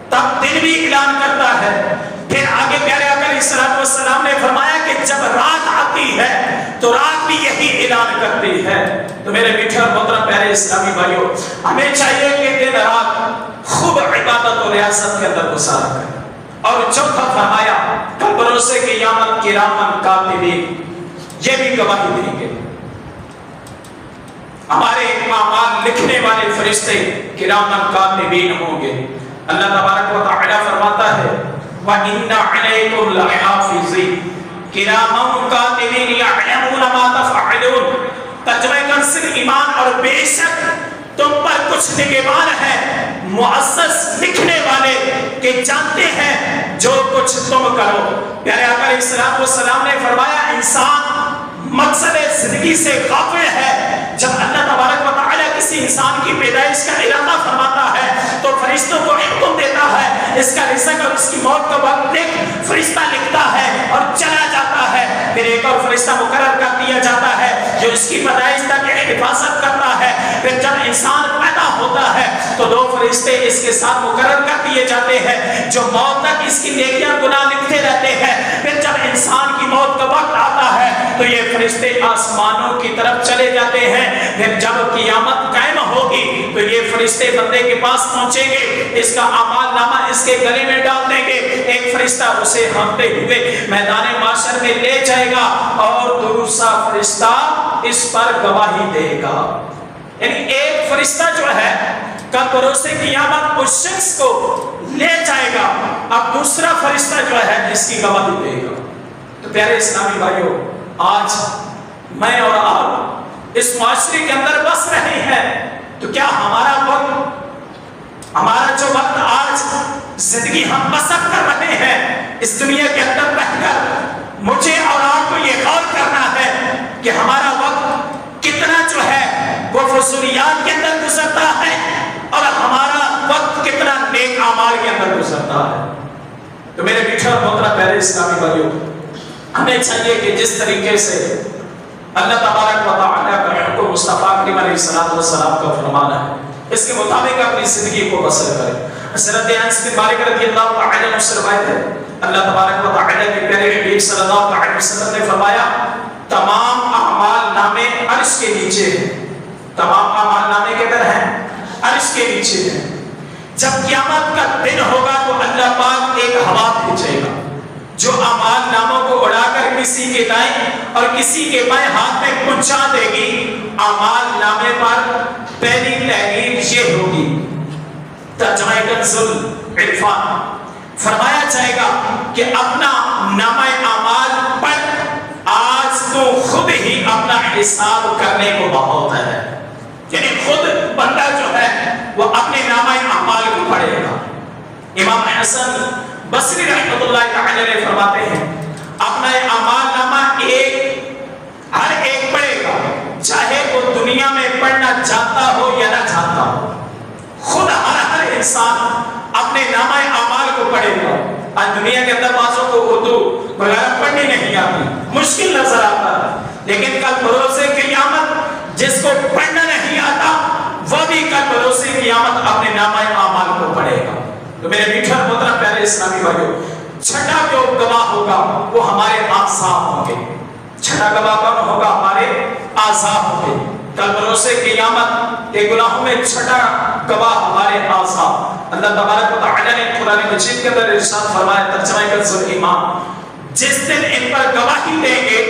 Speaker 1: تب دن بھی اعلان کرتا ہے۔ پھر آگے پیارے آقا علیہ الصلوۃ والسلام نے فرمایا کہ جب رات آتی ہے تو رات بھی یہی اعلان کرتی ہے۔ تو میرے میٹھے اور محترم پیارے اسلامی بھائیوں، ہمیں چاہیے کہ دن رات خوب عبادت و ریاضت کے اندر گزارا کریں۔ اور چوتھا فرمایا، کل بروز قیامت کرامن کاتبین یہ بھی گواہی دیں گے۔ ہمارے اعمال لکھنے والے فرشتے کرامن کاتبین ہوں گے۔ اللہ تبارک و تعالی فرماتا ہے، وَإِنَّ عَلَيْكُمْ لَحَافِظِينَ کِرَامًا کاتبین یعلمون ما تفعلون۔ ترجمہ کنزل ایمان، اور بے شک تم پر کچھ نگہبان ہیں، معزز لکھنے والے کہ جانتے ہیں جو کچھ تم کرو۔ پیارے آقا علیہ الصلوۃ والسلام نے فرمایا، انسان مقصد زندگی سے غافل ہے۔ جب اللہ تبارک و تعالی کسی انسان کی پیدائش کا ارادہ فرماتا ہے تو فرشتوں کو حکم دیتا ہے، اس کا رزق اور اس کی موت کا وقت لکھ۔ فرشتہ لکھتا ہے اور چلا جاتا ہے، پھر ایک اور فرشتہ مقرر کر دیا جاتا ہے جو اس کی پیدائش تک حفاظت کرتا ہے۔ پھر جب انسان پیدا ہوتا ہے تو دو فرشتے اس کے ساتھ مقرر کر دیے جاتے ہیں جو موت تک اس کی نیکیاں گناہ لکھتے رہتے ہیں۔ پھر جب انسان کی موت کا وقت آتا ہے تو یہ فرشتے آسمانوں کی طرف چلے جاتے ہیں۔ پھر جب قیامت قائم ہوگی تو یہ فرشتے بندے کے پاس پہنچیں گے، اس کا اعمال نامہ اس کے گلے میں ڈال دیں گے، ایک فرشتہ اسے ہانکتے ہوئے میدان محشر میں لے جائے گا اور دوسرا فرشتہ اس پر گواہی دے گا۔ یعنی ایک فرشتہ جو ہے کل بروز قیامت اس شخص کو لے جائے گا، اب دوسرا فرشتہ جو ہے اس کی گواہی دے گا۔ تو پیارے اسلامی بھائیوں، آج میں اور آپ اس معاشرے کے اندر بس رہے ہیں، تو کیا ہمارا جو وقت آج زندگی ہم بسر کر رہے ہیں اس دنیا کے اندر رہ کر، مجھے اور آپ کو یہ غور کرنا ہے کہ ہمارا وقت کتنا جو ہے وہ فضولیات کے اندر گزرتا ہے اور ہمارا وقت کتنا نیک اعمال کے اندر گزرتا ہے۔ تو میرے میٹھے اور محترم پیارے اسلامی بھائیوں، ہمیں چاہیے کہ جس طریقے سے اللہ تبارک و تعالیٰ کا حکم مصطفیٰ کریم علیہ الصلوۃ والسلام کا فرمان ہے، اس کے مطابق اپنی زندگی کو بسر کریں۔ حضرت انس بن مالک رضی اللہ تعالی عنہ سے روایت ہے، اللہ تبارک و تعالیٰ کے پیارے حبیب صلی اللہ علیہ وسلم نے فرمایا، تمام اعمال نامے عرش کے نیچے ہیں۔ تمام اعمال نامے کدھر ہیں؟ عرش کے نیچے ہیں۔ جب قیامت کا دن ہوگا تو اللہ پاک ایک ہوا بھیجے گا جو اعمال ناموں کو اڑا کر کسی کے دائیں اور کسی کے بائیں ہاتھ میں پہنچا دے گی۔ اعمال نامے پر پہلی تحریر یہ ہوگی، ترجمہ کنزل عرفان، فرمایا جائے گا کہ اپنا نامہ اعمال پڑھ، آج تو خود ہی اپنا حساب کرنے کو بہت ہے۔ یعنی خود بندہ جو ہے وہ اپنے نامہ اعمال کو پڑھے گا۔ امام حسن بصری رحمۃ اللہ تعالی علیہ فرماتے ہیں، اپنا اعمال نامہ ہر ایک پڑھے گا، چاہے وہ دنیا میں پڑھنا چاہتا ہو یا نہ چاہتا ہو۔ خود ہر انسان اپنے نامہ اعمال کو پڑھے گا۔ آج دنیا کے اندر بعضوں کو اردو وغیرہ پڑھنی نہیں آتی، مشکل نظر آتا ہے، لیکن کل بروز قیامت جس کو پڑھنا نہیں آتا وہ بھی کل بروز قیامت اپنے نامہ اعمال کو پڑھے گا۔ تو میرے میٹھے اور محترم پیارے اسلامی بھائیوں، چھٹا جو گواہ ہوگا وہ ہمارے اعضاء ہوں گے۔ چھٹا گواہ کون ہوگا؟ ہمارے اعضاء ہوں گے۔ کل بروز قیامت کے گناہوں میں چھٹا گواہ ہمارے اعضاء۔ اللہ تبارک و تعالی نے قرآن مجید کے اندر ارشاد فرمایا، ترجمہ کنز ایمان، جس دن ان پر گواہی دیں گے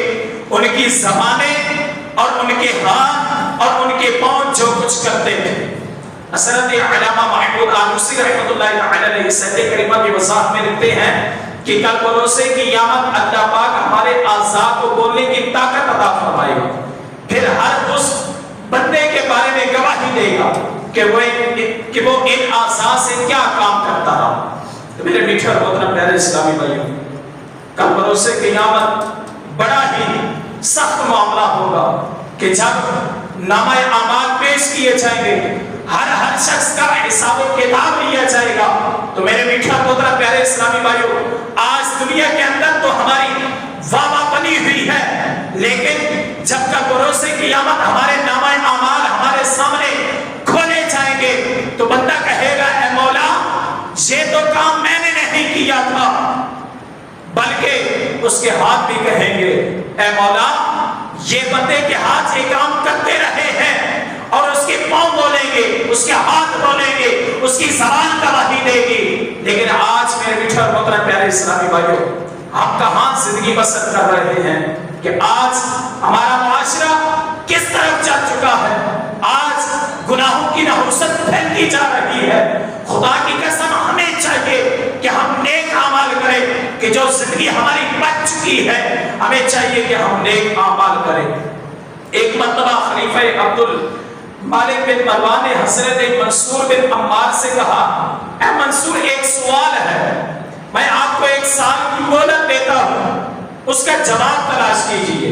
Speaker 1: ان کی زبانیں اور ان کے ہاتھ اور ان کے پاؤں جو کچھ کرتے ہیں۔ حضرت علامہ محمود آلوسی رحمۃ اللہ تعالی علیہ سید کریمہ کی وضاحت میں لکھتے ہیں کہ کل بروز قیامت اللہ پاک ہمارے اعضاء کو بولنے کی طاقت عطا فرمائے گا، پھر ہر اس بندے کے بارے میں گواہی دے گا کہ وہ ان اعضاء سے کیا کام کرتا رہا۔ تو میرے میٹھے اور محترم پیارے اسلامی بھائیوں، کل بروز قیامت بڑا ہی سخت معاملہ ہوگا کہ جب نامہ اعمال پیش کیے جائیں گے، ہر شخص کا حساب و کتاب لیا جائے گا۔ تو میرے میٹھے اور محترم پیارے اسلامی بھائیوں، آج دنیا کے اندر تو ہماری واہ بنی ہوئی ہے، لیکن جب کا بروز قیامت ہمارے نامہ اعمال ہمارے سامنے کھولے جائیں گے تو بندہ کہے گا، اے مولا یہ تو کام میں نے نہیں کیا تھا، بلکہ اس کے ہاتھ بھی کہیں گے، اے مولا یہ بندے کے ہاتھ یہ کام کرتے رہے ہیں، اور اس کے پاؤں بولیں گے، اس کے ہاتھ بولیں گے، اس کی زبان گواہی دے گی۔ لیکن آج میرے میٹھے اور محترم پیارے اسلامی بھائیوں، ہم کہاں زندگی بسر کر رہے ہیں کہ آج ہمارا معاشرہ کس طرف جا چکا ہے؟ آج گناہوں کی نحوست پھیلتی جا رہی ہے۔ خدا کی قسم ہمیں چاہیے کہ ہم نیک اعمال کریں، کہ جو زندگی ہماری بچ چکی ہے ہمیں چاہیے کہ ہم نیک اعمال کریں۔ ایک مرتبہ خلیفہ عبد المالک بن مروان نے حضرت منصور بن عمار سے کہا، اے منصور ایک سوال ہے، میں آپ کو 1 سال کی مہلت دیتا ہوں، اس کا جواب تلاش کیجئے۔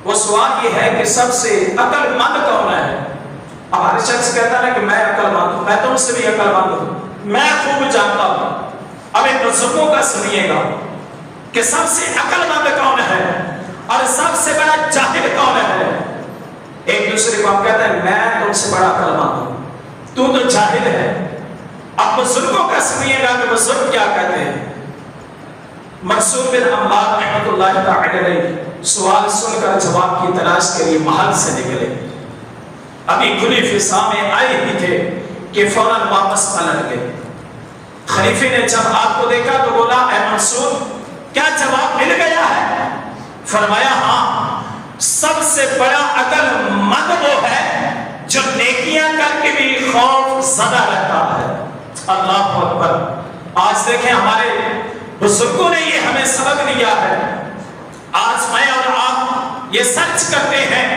Speaker 1: وہ سوال یہ ہے کہ سب سے عقل مند کون ہے؟ ہمارے شخص کہتا ہے کہ میں عقل مند ہوں، میں تم سے بھی عقل مند ہوں، میں خوب جانتا ہوں۔ اب ان بزرگوں کا سنیے گا کہ سب سے عقل مند کون ہے اور سب سے بڑا جاہل کون ہے؟ ایک دوسرے کو ہم کہتے ہیں میں تم سے بڑا عقل مند ہوں، تو جاہل ہے۔ اب بزرگوں کا سنیے گا کہ بزرگ کیا کہتے ہیں۔ منصور بن عمار رحمۃ اللہ تعالی علیہ سوال سن کر جواب کی تلاش کے لیے محل سے نکلے، ابھی کھلی فضا میں آئے ہی تھے کہ فوراً واپس پلٹ گئے۔ خلیفے نے جب آپ کو دیکھا تو بولا، اے منصور کیا جواب مل گیا ہے؟ فرمایا ہاں، سب سے بڑا عقل مند وہ ہے جو نیکیاں کر کے بھی خوف زدہ رہتا ہے۔ اللہ اکبر۔ آج دیکھیں ہمارے بزرگوں نے یہ ہمیں سبق دیا ہے۔ آج میں اور آپ یہ سرچ کرتے ہیں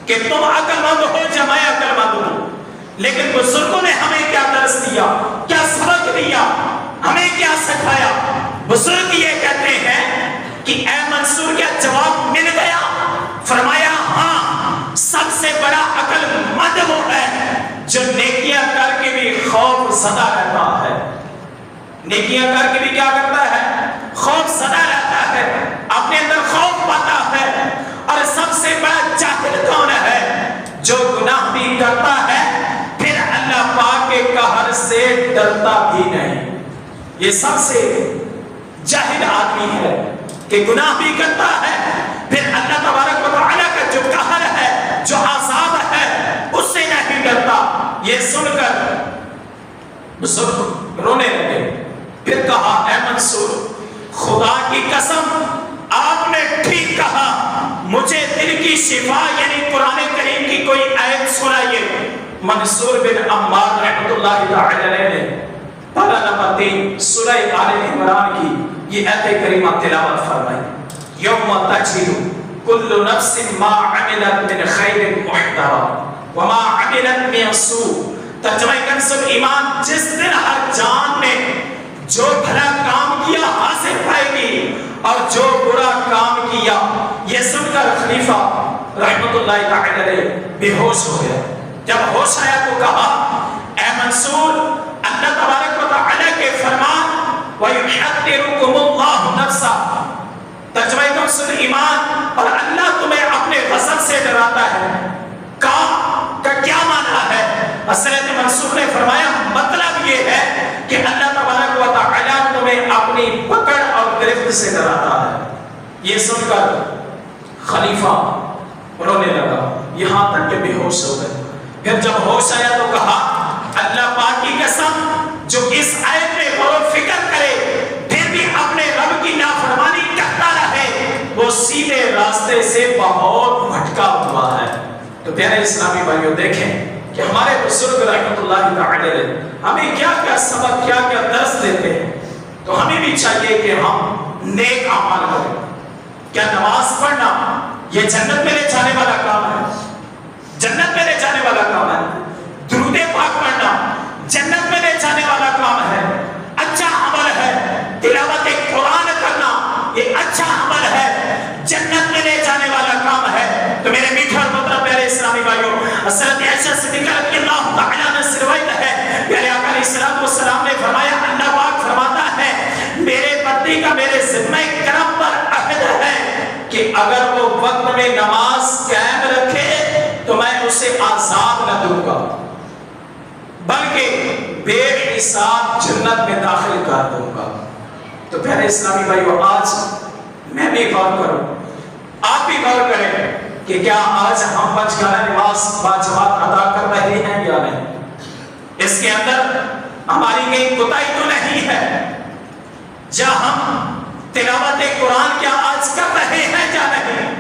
Speaker 1: کہ تم عقل مند ہو یا میں عقل مند ہوں، لیکن بزرگوں نے ہمیں کیا درس دیا، کیا سبق دیا، ہمیں کیا سکھایا؟ بزرگ یہ کہتے ہیں کہ اے منصور کیا جواب مل گیا؟ فرمایا ہاں، سب سے بڑا عقل مند وہ ہے جو نیکیاں کر کے بھی خوف زدہ رہتا ہے۔ نیکیاں کر کے بھی کیا کرتا ہے؟ خوف زدہ رہتا ہے، اپنے اندر خوف پاتا ہے۔ اور سب سے بڑا جاہل کون ہے؟ جو گناہ بھی کرتا ہے پھر اللہ پاک کے قہر سے ڈرتا بھی نہیں۔ یہ سب سے جاہل آدمی ہے کہ گناہ بھی کرتا ہے پھر اللہ تبارک و تعالی کا جو قہر ہے، جو عذاب ہے، اس سے نہیں ڈرتا۔ یہ سن کر بزرگ رونے لگے، پھر کہا، اے منصور خدا کی قسم آپ نے ٹھیک کہا، مجھے دل کی شفا یعنی قرآن کریم کی کوئی آیت سنائیے۔ منصور بن عمار رحمۃ اللہ تعالی علیہ نے پارہ نمبر 3 سورہ آل عمران کی یہ آیت کریمہ تلاوت فرمائی، یوم تجد کل نفس ما عملت من خیر محضرا وما عملت من سوء۔ ترجمہ کنز ایمان، جس دن ہر جان نے جو بھلا کام کیا حاصل پائے گی اور جو برا کام کیا۔ یہ سن کر خلیفہ رحمت اللہ تعالی علیہ بے ہوش ہو گیا۔ جب ہوش آیا تو کہا، اے منصور اللہ تبارک و تعالی کے فرمان وَيُحَذِّرُكُمُ اللَّهُ نَفْسَهُ، ترجمہ کنز ایمان، اور اللہ تمہیں اپنے غضب سے ڈراتا ہے۔ کا کیا معنی ہے؟ حضرت منصور نے فرمایا مطلب یہ ہے کہ اللہ تبارک و تعالی تمہیں اپنی پکڑ اور گرفت سے ڈراتا ہے۔ یہ سن کر خلیفہ رونے لگا، یہاں تک کہ بے ہوش ہو گئے. پھر جب ہوش آیا تو کہا اللہ پاک کی قسم جو اس آیت میں غور و فکر کرے پھر بھی اپنے رب کی نافرمانی کرتا رہے وہ سیدھے راستے سے بہت بھٹکا ہوا ہے. تو پیارے اسلامی بھائیوں دیکھیں کہ ہمارے بزرگ رحمت اللہ تعالی علیہ ہمیں کیا کیا سبق کیا کیا درس دیتے ہیں. تو ہمیں بھی چاہیے کہ ہم نیک اعمال کریں. کیا نماز پڑھنا یہ جنت میں لے جانے والا کام ہے؟ جنت میں لے جانے والا کام ہے. درود پاک پڑھنا جنت میں لے جانے والا کام ہے، اچھا عمل ہے. تلاوت قرآن کرنا یہ اچھا عمل ہے، جنت میں لے جانے والا کام ہے. تو میرے میٹھے اور محترم پیارے اسلامی بھائیوں حضرت عائشہ صدیقہ رضی اللہ تعالی عنہا سے روایت ہے پیارے آقا علیہ الصلوۃ والسلام نے فرمایا اللہ پاک فرماتا ہے میرے بندے کا میرے ذمہ کرم پر عہد ہے کہ اگر وہ وقت میں نماز قائم رکھے تو میں اسے عذاب نہ دوں گا بلکہ بے حساب جنت میں داخل کر دوں گا. تو پیارے اسلامی بھائیو آج میں بھی غور کروں، آپ بھی غور کریں کہ کیا آج ہم پنجگانہ نماز باجماعت ادا کر رہے ہیں یا نہیں. اس کے اندر ہماری کہیں کوتاہی تو نہیں ہے. جا ہم تلاوت قرآن کیا آج کر رہے ہیں یا نہیں.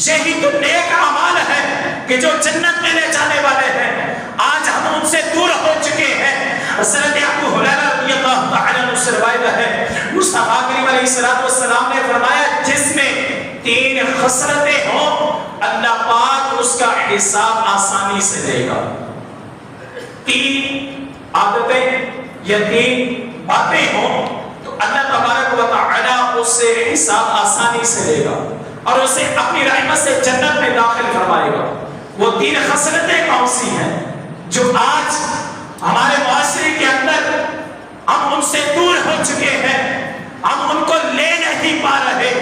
Speaker 1: یہی تو نیک اعمال ہے کہ جو جنت میں لے جانے والے ہیں. آج ہم ان سے دور ہو چکے ہیں. حضرت ابو ہریرہ رضی اللہ تعالی عنہ سے روایت ہے مصطفیٰ کریم علیہ الصلوۃ والسلام نے فرمایا جس میں 3 خصلتیں ہوں اللہ پاک اس کا حساب آسانی سے دے گا. 3 عادتیں یا 3 باتیں ہوں تو اللہ تبارک و تعالی اس سے حساب آسانی سے دے گا اور اسے اپنی رحمت سے جنت میں داخل فرمائے گا. وہ 3 خصلتیں کون سی ہیں جو آج ہمارے معاشرے کے اندر ہم ان سے دور ہو چکے ہیں، ہم ان کو لے نہیں پا رہے.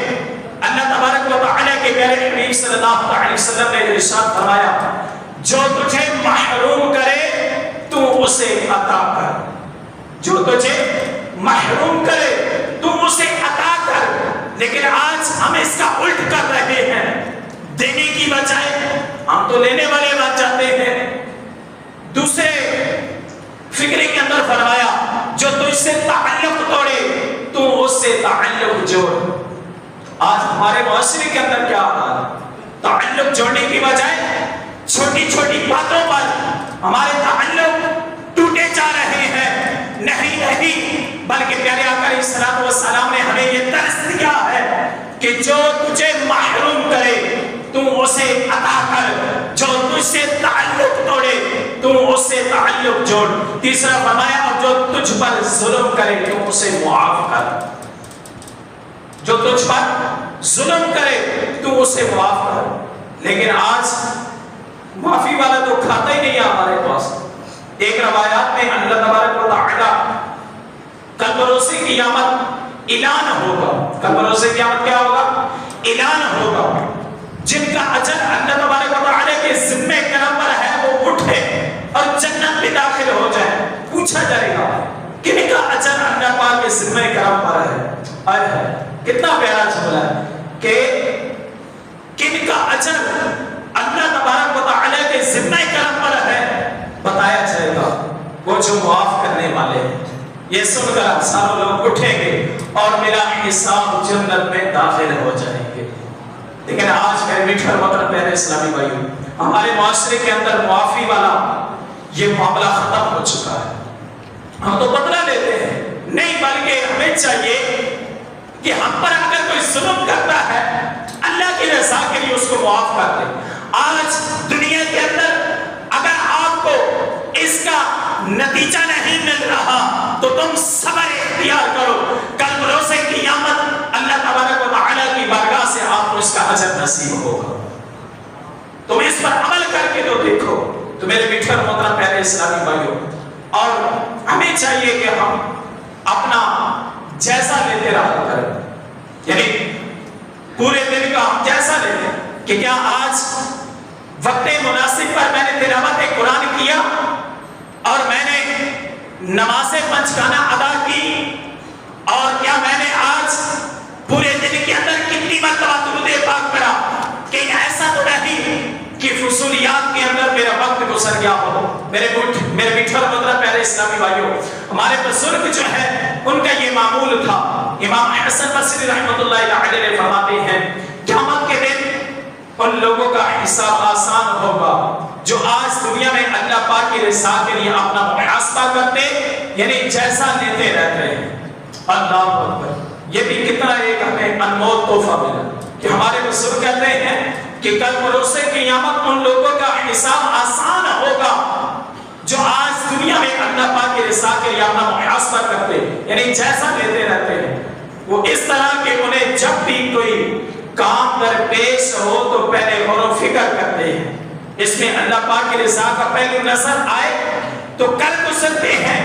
Speaker 1: اللہ تبارک و تعالی کے پیارے حبیب صلی اللہ علیہ وسلم نے ارشاد فرمایا جو تجھے محروم کرے تو اسے عطا کر. جو تجھے محروم کرے تو اسے عطا کر. لیکن آج ہم اس کا الٹ کر رہے ہیں. دینے کی بجائے ہم تو لینے والے بن جاتے ہیں. دوسرے فکرے کے اندر فرمایا جو تجھ سے تعلق توڑے تو اس سے تعلق جوڑ. آج ہمارے معاشرے کے اندر کیا حال ہے؟ تعلق جوڑنے کی بجائے چھوٹی چھوٹی باتوں پر ہمارے تعلق ٹوٹے جا رہے ہیں. نہیں بلکہ پیارے آقا علیہ الصلوۃ والسلام نے ہمیں یہ درس دیا ہے کہ جو تجھے محروم کرے تم اسے عطا کر، جو تجھ سے تعلق توڑے تم اس سے تعلق جوڑ. تیسرا فرمایا اور جو تجھ پر ظلم کرے تم اسے معاف کر. جو تجھ پر ظلم کرے تم اسے معاف کر. لیکن آج معافی والا تو کھاتا ہی نہیں ہے ہمارے پاس. ایک روایات میں اللہ تبارک و تعالی کل بروز قیامت اعلان ہوگا. کل بروز قیامت کیا ہوگا؟ اعلان ہوگا. جن کا اجر اللہ تبارک و تعالی کے ذمہ کرم پر ہے وہ اٹھے اور جنت میں داخل ہو جائے. پوچھا جائے گا کن کا اجر اللہ پاک کے ذمہ کرم پر ہے. کتنا پیارا جملہ ہے کہ کن کا اجر اللہ تبارک و تعالی کے ذمہ کرم پر ہے. بتایا جائے گا وہ جو معاف کرنے والے ہیں. یہ سن کر سارے لوگ اٹھیں گے اور میرا حساب جنت میں داخل ہو جائیں گے. لیکن آج میرے میٹھے اور محترم پیارے اسلامی بھائیوں ہمارے معاشرے کے اندر معافی والا یہ معاملہ ختم ہو چکا ہے. ہم تو بدلہ لیتے ہیں نہیں بلکہ ہمیں چاہیے کہ ہم پر اگر کوئی ظلم کرتا ہے اللہ کی رضا کے لیے اس کو معاف کر دے. آج دنیا کے اندر اگر آپ کو اس کا نتیجہ نہیں مل رہا تو تم صبر اختیار کرو. کل بروز قیامت اللہ تبارک و تعالی کی بارگاہ سے آپ کو اس کا اجر نصیب ہوگا. تم اس پر عمل کر کے تو دیکھو. تو میرے میٹھے اور محترم پیارے اسلامی بھائیوں اور ہمیں چاہیے کہ ہم اپنا جیسا لیتے رہا کریں. یعنی پورے دن کا ہم جیسا لیتے کہ کیا آج وقت مناسب پر میں نے تلاوت قرآن کیا اور میں نے نماز پنجگانہ ادا کی اور کیا میں نے آج پورے دن کے اندر کتنی مرتبہ درود پاک پڑھا. کہ ایسا تو نہیں کہ فضول گزر گیا ہو۔ میرے میٹھے اور محترم پیارے اسلامی بھائیوں، ہمارے بزرگ جو ہے ان کا یہ معمول تھا۔ امام حسن بصری رحمۃ اللہ علیہ فرماتے ہیں قیامت کے دن ان لوگوں کا حساب آسان ہوگا جو آج دنیا میں اللہ پاک کی رضا کے لیے اپنا محاسبہ کرتے، یعنی جیسا لیتے رہتے ہیں۔ اللہ اکبر، یہ بھی کتنا ایک ہمیں انمول تحفہ ملا کہ ہمارے بزرگ کہتے ہیں کہ کل بروز قیامت ان لوگوں کا حساب آسان ہوگا جو آج دنیا میں اللہ پاک کی رضا کے لیے اپنا محاسبہ کرتے، یعنی جیسا لیتے رہتے ہیں۔ وہ اس طرح کہ انہیں جب بھی کوئی کام درپیش ہو تو پہلے غور و فکر کرتے ہیں، اس میں اللہ پاک کی رضا کا پہلو نظر آئے تو کر گزرتے ہیں،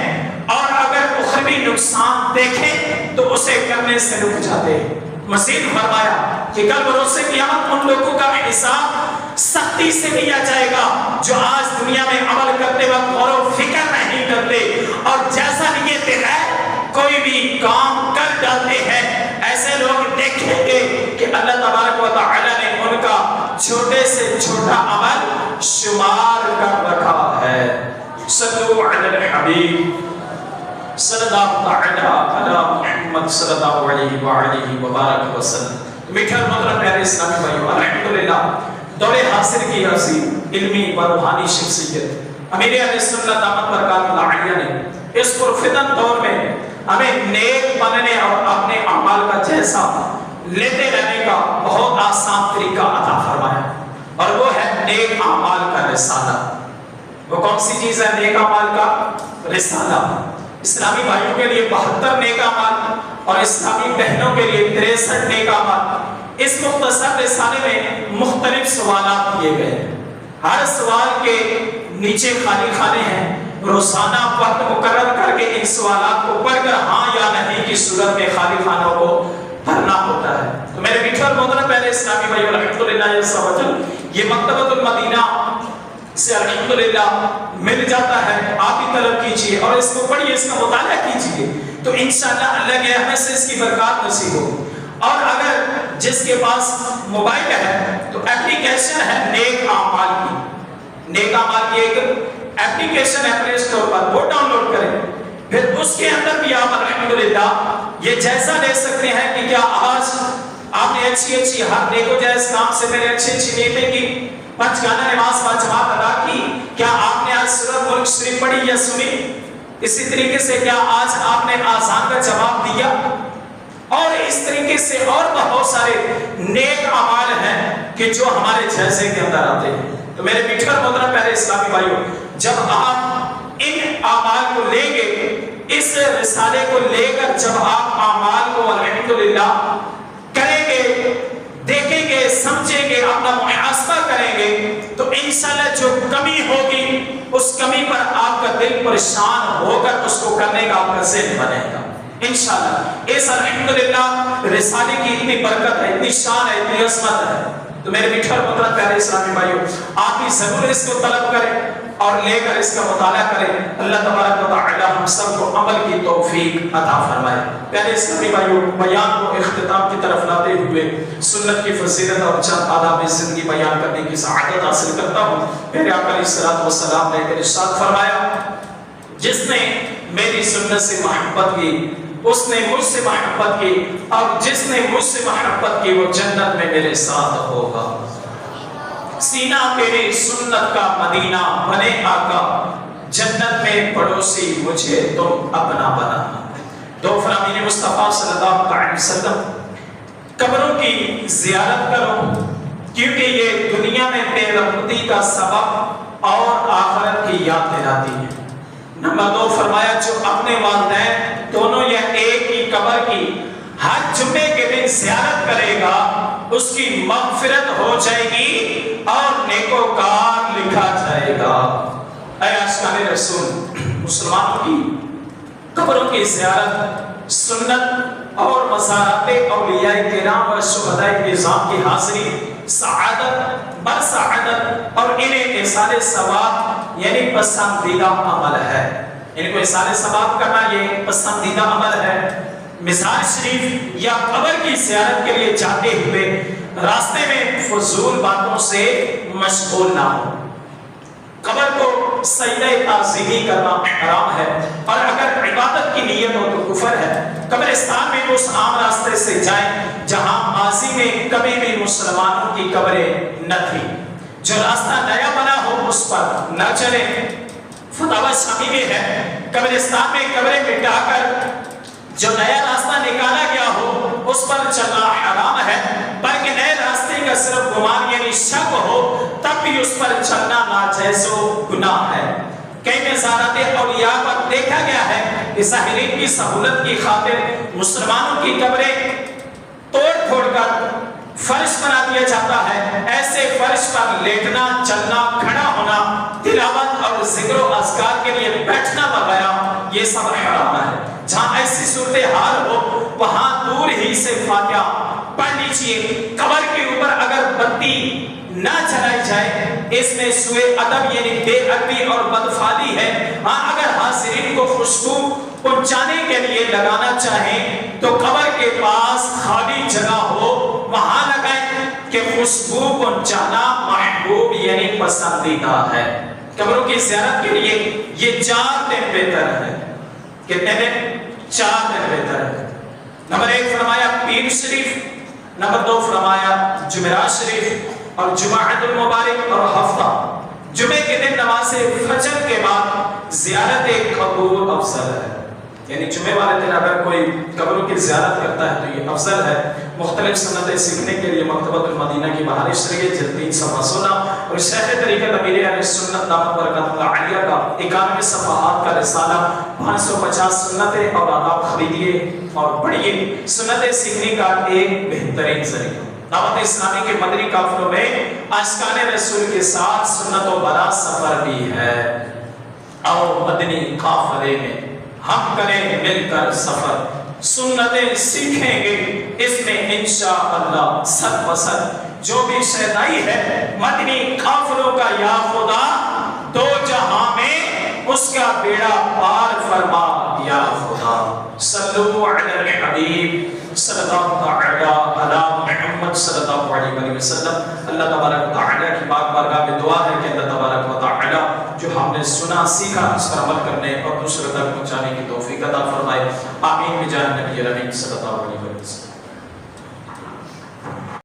Speaker 1: اور اگر اخروی نقصان دیکھیں تو اسے کرنے سے رک جاتے ہیں۔ مزید فرمایا کہ کل بروز قیامت ان لوگوں کا حساب سختی سے لیا جائے گا جو آج دنیا میں عمل کرتے وقت غور و فکر نہیں کرتے، اور جیسا نیت ہے کوئی بھی کام کر ڈالتے ہیں۔ ایسے لوگ دیکھیں گے کہ اللہ تبارک و تعالی نے ان کا چھوٹے سے چھوٹا عمل شمار کر رکھا ہے۔ صلو علی الحبیب صلی اللہ تعالی علی محمد صلی اللہ علیہ وآلہ وبارک وسلم۔ میٹھے اور محترم پیارے اسلامی بھائیو، الحمدللہ دور حاضر کی عظیم علمی و روحانی شخصیت امیر اہل سنت دامت برکاتہ العالیہ نے اس پرفتن دور میں ہمیں نیک بننے اور اپنے اعمال کا جیسا لیتے رہنے کا بہت آسان طریقہ عطا فرمایا، اور وہ ہے نیک اعمال کا رسالہ۔ وہ کون سی چیز ہے نیک اعمال کا رسالہ؟ اسلامی بھائیوں کے لیے 72 نیک اعمال اور اسلامی بہنوں کے لیے 63 نیک اعمال۔ اس مختصر رسالے میں مختلف سوالات دیے گئے ہیں، ہر سوال کے نیچے خالی خانے ہیں۔ روزانہ وقت مقرر کر کے ان سوالات کو پڑھ کر ہاں یا نہیں کی صورت میں خالی خانوں کو بھرنا ہوتا ہے۔ تو میرے میٹھے اور محترم پہلے اسلامی بھائیو، الحمدللہ یہ مکتبۃ المدینہ سے الحمدللہ مل جاتا ہے، آپ بھی طلب کیجئے اور اس کو پڑھیے، اس کا مطالعہ کیجئے تو انشاءاللہ اللہ کے رحمت سے اس کی برکات نصیب ہو۔ اور اگر جس کے پاس موبائل ہے تو اپلیکیشن ہے نیک اعمال کی، نیک اعمال کی ایک اپلیکیشن ہے پلے اسٹور پر، وہ ڈاؤن لوڈ کریں، پھر اس کے اندر بھی آپ الحمدللہ یہ جیسا لے سکتے ہیں کہ کیا آج آپ نے اچھی ہر نیک و جائز کام سے پہلے اچھی نیتیں کی، 5 گانا نماز با جماعت ادا کی، کیا آپ نے آج سورۃ ملک شریف پڑھی یا سنی؟ اسی طریقے سے کیا آج آپ نے آذان کا جواب دیا؟ اور اس طریقے سے اور بہت سارے نیک اعمال ہیں کہ جو ہمارے جیسے کے اندر آتے ہیں۔ تو میرے میٹھے اور محترم پیارے اسلامی بھائیوں، جب آپ ان اعمال کو لیں گے، اس رسالے کو لے کر جب آپ اعمال کو الحمدللہ کریں گے، دیکھیں گے، سمجھیں گے، اپنا محاسبہ کریں گے تو انشاءاللہ جو کمی ہوگی اس کمی پر آپ کا دل پریشان ہو کر اس کو کرنے کا آپ کا ذہن بنے گا انشاءاللہ۔ اس الحمدللہ رسالے کی اتنی برکت ہے، اتنی شان ہے، اتنی عظمت ہے۔ تو میرے میٹھے اور محترم پیارے اسلامی بھائیوں، آپ بھی ضرور اس کو طلب کریں اور لے کر اس کا مطالعہ کریں۔ اللہ تبارک و تعالی ہم سب کو عمل کی توفیق عطا فرمائے۔ پیارے اسلامی بھائیوں، بیان کو اختتام کی طرف لاتے ہوئے سنت کی فضیلت اور چند آداب زندگی بیان کرنے کی سعادت حاصل کرتا ہوں۔ میرے آقا علیہ الصلوۃ والسلام نے ارشاد فرمایا، جس نے میری سنت سے محبت کی اس نے مجھ سے محبت کی، اور جس نے مجھ سے محبت کی وہ جنت میں میرے ساتھ ہوگا۔ سینہ تیری سنت کا مدینہ بنے آقا، جنت میں پڑوسی مجھے تم اپنا بنا۔ تو فرامین مصطفیٰ صلی اللہ علیہ وسلم قبروں کی زیارت کرو، کیونکہ یہ دنیا میں بے رحمتی کا سبب اور آخرت کی یاد دلاتی ہے۔ نمبر 2 فرمایا، جو اپنے والدین دونوں یا ایک ہی قبر کی ہر جمعے کے دن زیارت کرے گا اس کی مغفرت ہو جائے گی اور نیکوکار لکھا جائے گا۔ اے عاشقان رسول، مسلمانوں کی قبروں کی زیارت سنت اور مزارات اولیاء کرام و شہداء کرام کی حاضری سعادت بر سعادت اور انہیں ایصال ثواب یعنی پسندیدہ عمل ہے۔ ان کو ایصال ثواب کرنا یہ پسندیدہ عمل ہے۔ مزار شریف یا قبر کی زیارت کے لیے جاتے ہوئے راستے میں فضول باتوں سے مشغول نہ ہو، قبر کو سجدہ تعظیمی کرنا حرام ہے، اور اگر عبادت کی نیت ہو تو کفر ہے۔ قبرستان میں اس عام راستے سے جائیں جہاں ماضی میں کبھی بھی مسلمانوں کی قبریں نہ تھی، جو راستہ نیا بنا ہو اس پر نہ چلیں۔ فتاوی شامی میں ہے قبرستان میں قبریں مٹا کر جو نیا راستہ نکالا گیا ہو اس پر چلنا حرام ہے، بلکہ نئے راستے کا صرف گمان یعنی شک ہو تب بھی اس پر چلنا ناجائز و گناہ ہے۔ کئی مزارات اولیاء پر دیکھا گیا ہے کہ ساحرین کی سہولت کی خاطر مسلمانوں کی قبریں توڑ پھوڑ کر فرش بنا دیا جاتا ہے۔ ایسے فرش پر لیٹنا، چلنا، کھڑا ہونا، تلاوت اور ذکر و اذکار کے لیے بیٹھنا وغیرہ یہ سب حرام ہے۔ جہاں ایسی صورتحال ہو وہاں دور ہی سے فاتحہ پڑھ لیجیے۔ قبر کے اوپر اگر بتی نہ جلائی جائے اس میں سوء ادب یعنی بے ادبی اور بدفعلی ہے۔ ہاں اگر حاضرین کو خوشبو پہنچانے کے لیے لگانا چاہیں تو قبر کے پاس خالی جگہ ہو وہاں لگائیں کہ خوشبو پہنچانا محبوب یعنی پسندیدہ ہے۔ قبروں کی زیارت کے لیے یہ 4 دن بہتر ہے۔ کتنے دن؟ 4 دن بہتر ہے۔ نمبر 1 فرمایا پیر شریف، نمبر 2 فرمایا جمعرات شریف اور جمعۃ المبارک اور ہفتہ۔ جمعے کے دن نماز فجر کے بعد زیارت قبور افضل ہے، یعنی جمعے والے دن اگر کوئی قبروں کی زیارت کرتا ہے تو یہ افضل ہے۔ مختلف سنتیں سیکھنے کے لیے مکتبۃ المدینہ کی بہار شریعت جلد 3 صفحہ 16 اور شرح طریقت امیر اہل سنت دامت برکاتہ اللہ علیہ کا 91 صفحات کا رسالہ 550 سنتیں اور آداب خریدیے اور پڑھیے۔ سنتیں سیکھنے کا ایک بہترین ذریعہ۔ دعوت اسلامی کے مدنی قافلوں میں اشکان رسول کے ساتھ سنت و برا سفر بھی ہے۔ اور مدنی قافلے میں ہم کریں مل کر سفر، سنتیں سیکھیں گے، اس میں انشاءاللہ صد بصد جو بھی شہدائی ہے مدنی قافلوں کا یا خدا 2 جہاں میں اس کا بیڑا پار فرما یا خدا۔ صلو علی الحبیب صلی اللہ تعالی علی محمد صلی اللہ علیہ وسلم۔ اللہ تبارک و تعالی کی پاک بارگاہ میں دعا ہے کہ اللہ تبارک و تعالی جو ہم نے سنا سیکھا اس پر عمل کرنے اور دوسروں تک پہنچانے کی توفیق عطا فرمائے۔ آمین بجاہ نبی رحیم صلی اللہ علیہ وسلم۔